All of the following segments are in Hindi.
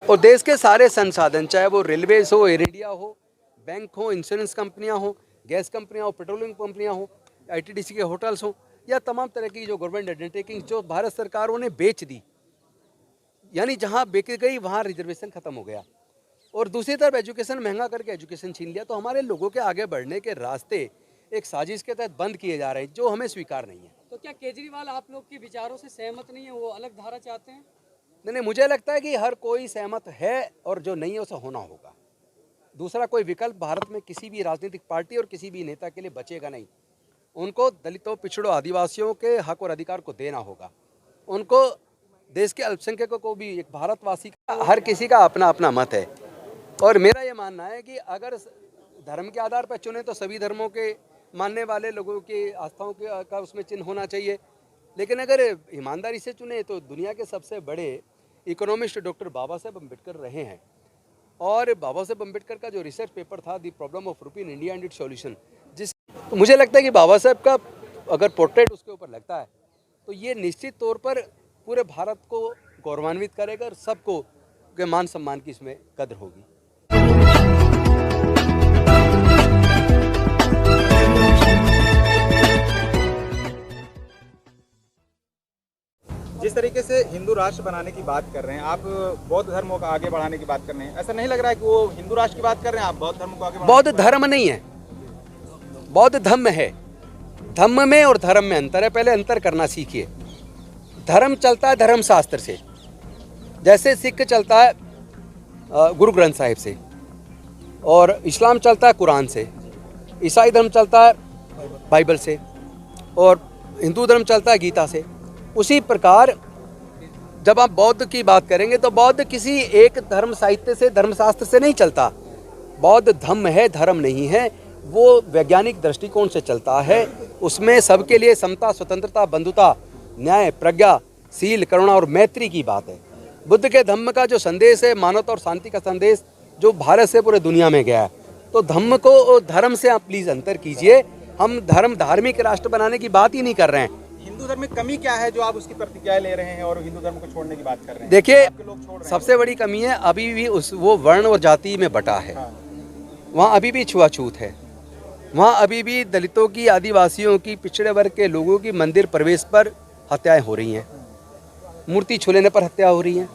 और देश के सारे संसाधन, चाहे वो रेलवेज हो, एयर इंडिया हो, बैंक हो, इंश्योरेंस कंपनियां हो, गैस कंपनियां हो, पेट्रोलियम कंपनियां हो, आईटीडीसी के होटल्स हो, या तमाम तरह की जो गवर्नमेंट अंडरटेकिंग जो भारत सरकारों ने बेच दी, यानी जहां बेच गई वहां रिजर्वेशन खत्म हो गया। और दूसरी तरफ एजुकेशन महंगा करके एजुकेशन छीन लिया। तो हमारे लोगों के आगे बढ़ने के रास्ते एक साजिश के तहत बंद किए जा रहे हैं, जो हमें स्वीकार नहीं है। तो क्या केजरीवाल आप लोग के विचारों से सहमत नहीं है, वो अलग धारा चाहते हैं? नहीं, मुझे लगता है कि हर कोई सहमत है और जो नहीं है उसे होना होगा। दूसरा कोई विकल्प भारत में किसी भी राजनीतिक पार्टी और किसी भी नेता के लिए बचेगा नहीं। उनको दलितों, पिछड़ों, आदिवासियों के हक और अधिकार को देना होगा। उनको देश के अल्पसंख्यकों को भी, एक भारतवासी का, हर किसी का अपना अपना मत है। और मेरा ये मानना है कि अगर धर्म के आधार पर चुने तो सभी धर्मों के मानने वाले लोगों की आस्थाओं का उसमें चिन्ह होना चाहिए। लेकिन अगर ईमानदारी से चुने तो दुनिया के सबसे बड़े इकोनॉमिस्ट डॉक्टर बाबा साहेब अम्बेडकर रहे हैं। और बाबा साहेब अम्बेडकर का जो रिसर्च पेपर था, द प्रॉब्लम ऑफ रूपी in India and it's solution, तो मुझे लगता है कि बाबा साहेब का अगर पोर्ट्रेट उसके ऊपर लगता है तो ये निश्चित तौर पर पूरे भारत को गौरवान्वित करेगा और सबको के मान सम्मान की इसमें कद्र होगी। जिस तरीके से हिंदू राष्ट्र बनाने की बात कर रहे हैं आप, बौद्ध धर्मों का आगे बढ़ाने की बात कर रहे हैं, ऐसा नहीं लग रहा है कि वो हिंदू राष्ट्र की बात कर रहे हैं, आप बौद्ध धर्म को आगे बौद्ध धर्म नहीं है, बौद्ध धम्म है। धम्म में और धर्म में अंतर है, पहले अंतर करना सीखिए। धर्म चलता है धर्म शास्त्र से, जैसे सिख चलता है गुरु ग्रंथ साहिब से, और इस्लाम चलता है कुरान से, ईसाई धर्म चलता है बाइबल से, और हिंदू धर्म चलता है गीता से। उसी प्रकार जब आप बौद्ध की बात करेंगे तो बौद्ध किसी एक धर्म साहित्य से, धर्मशास्त्र से नहीं चलता। बौद्ध धम्म है, धर्म नहीं है। वो वैज्ञानिक दृष्टिकोण से चलता है। उसमें सबके लिए समता, स्वतंत्रता, बंधुता, न्याय, प्रज्ञा, शील, करुणा और मैत्री की बात है। बुद्ध के धम्म का जो संदेश है, मानवता और शांति का संदेश, जो भारत से पूरे दुनिया में गया है। तो धम्म को और धर्म से आप प्लीज अंतर कीजिए। हम धार्मिक राष्ट्र बनाने की बात ही नहीं कर रहे हैं। हिंदू धर्म में कमी क्या है जो आप उसकी प्रतिक्रिया ले रहे हैं और हिंदू धर्म को छोड़ने की बात कर रहे हैं? देखिए, सबसे बड़ी कमी है अभी भी वो वर्ण और जाति में बटा है। वहाँ अभी भी छुआछूत है। वहाँ अभी भी दलितों की, आदिवासियों की, पिछड़े वर्ग के लोगों की मंदिर प्रवेश पर हत्याएं हो रही हैं, मूर्ति छू लेने पर हत्या हो रही है,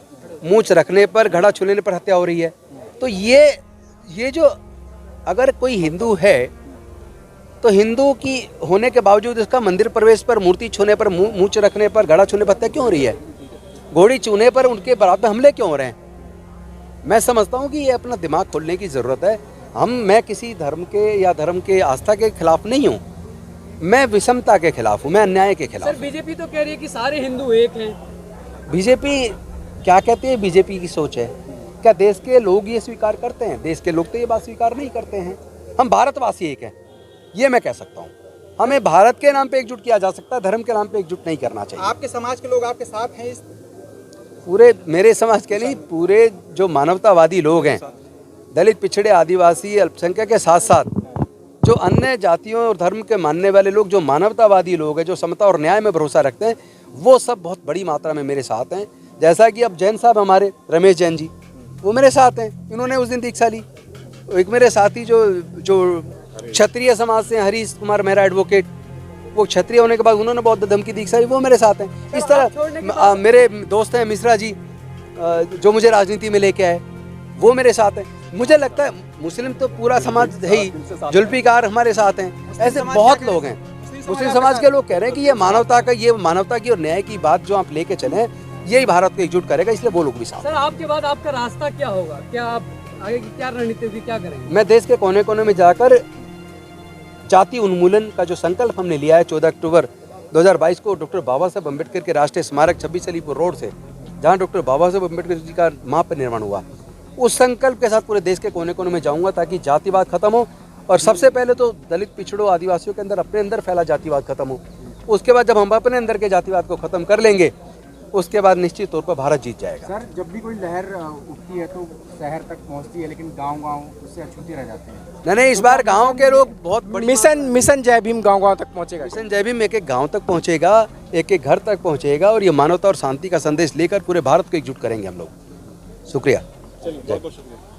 मूंछ रखने पर, घड़ा छू लेने पर हत्या हो रही है। तो ये जो अगर कोई हिंदू है तो हिंदू की होने के बावजूद इसका मंदिर प्रवेश पर, मूर्ति छूने पर, मूंछ रखने पर, घड़ा छूने पर हत्या क्यों हो रही है? घोड़ी छूने पर उनके बराबर हमले क्यों हो रहे हैं? मैं समझता हूँ कि ये अपना दिमाग खोलने की ज़रूरत है। मैं किसी धर्म के या धर्म के आस्था के खिलाफ नहीं हूँ, मैं विषमता के खिलाफ हूँ, मैं अन्याय के खिलाफ। सर, बीजेपी तो कह रही है कि सारे हिंदू एक हैं। बीजेपी क्या कहती है? बीजेपी की सोच है। क्या देश के लोग ये स्वीकार करते हैं? देश के लोग तो ये बात स्वीकार नहीं करते हैं। हम भारतवासी एक हैं, ये मैं कह सकता हूँ। हमें भारत के नाम पे एकजुट किया जा सकता है, धर्म के नाम पे एकजुट नहीं करना चाहिए। आपके समाज के लोग आपके साथ हैं? इस पूरे मेरे समाज के नहीं, पूरे जो मानवतावादी लोग हैं, दलित, पिछड़े, आदिवासी, अल्पसंख्यक के साथ साथ जो अन्य जातियों और धर्म के मानने वाले लोग, जो मानवतावादी लोग हैं, जो समता और न्याय में भरोसा रखते हैं, वो सब बहुत बड़ी मात्रा में मेरे साथ हैं। जैसा कि अब जैन साहब हमारे, रमेश जैन जी, वो मेरे साथ हैं। इन्होंने उस दिन दीक्षा ली। एक मेरे साथी जो क्षत्रिय समाज से, हरीश कुमार मेहरा एडवोकेट, वो क्षत्रिय होने के बाद उन्होंने बौद्ध धर्म की दीक्षा ली, वो मेरे साथ हैं। इस तरह मेरे दोस्त हैं मिश्रा जी, जो मुझे राजनीति में लेके आए, वो मेरे साथ हैं। मुझे लगता है मुस्लिम तो पूरा समाज है ही, जुल्फिकार हमारे साथ हैं, ऐसे बहुत लोग हैं। मुस्लिम समाज के लोग कह रहे हैं कि ये मानवता की और न्याय की बात जो आप लेके चले, यही भारत को एकजुट करेगा, इसलिए वो लोग भी साथ। सर, आपके बाद आपका रास्ता क्या होगा? क्या आप आगे की क्या रणनीति होगी, क्या करेंगे? मैं देश के कोने कोने में जाकर जाति उन्मूलन का जो संकल्प हमने लिया है 14 अक्टूबर 2022 को डॉक्टर बाबा साहेब अम्बेडकर के राष्ट्रीय स्मारक 26 अलीपुर रोड से, जहां डॉक्टर बाबा साहेब अम्बेडकर जी का महापरिनिर्वाण हुआ, उस संकल्प के साथ पूरे देश के कोने कोने में जाऊंगा ताकि जातिवाद खत्म हो। और सबसे पहले तो दलित, पिछड़ों, आदिवासियों के अंदर, अपने अंदर फैला जातिवाद खत्म हो। उसके बाद जब हम अपने अंदर के जातिवाद को खत्म कर लेंगे, उसके बाद निश्चित तौर पर भारत जीत जाएगा। सर, जब भी कोई लहर उठती है तो शहर तक पहुंचती है, लेकिन गांव-गांव उससे अछूते रह जाते हैं। नहीं, इस बार गांव के लोग बहुत बड़ी मिशन जय भीम गांव-गांव तक पहुंचेगा। मिशन जय भीम एक एक गांव तक पहुंचेगा, एक एक घर तक पहुंचेगा, और ये मानवता और शांति का संदेश लेकर पूरे भारत को एकजुट करेंगे हम लोग। शुक्रिया। चलिए बहुत बहुत शुक्रिया।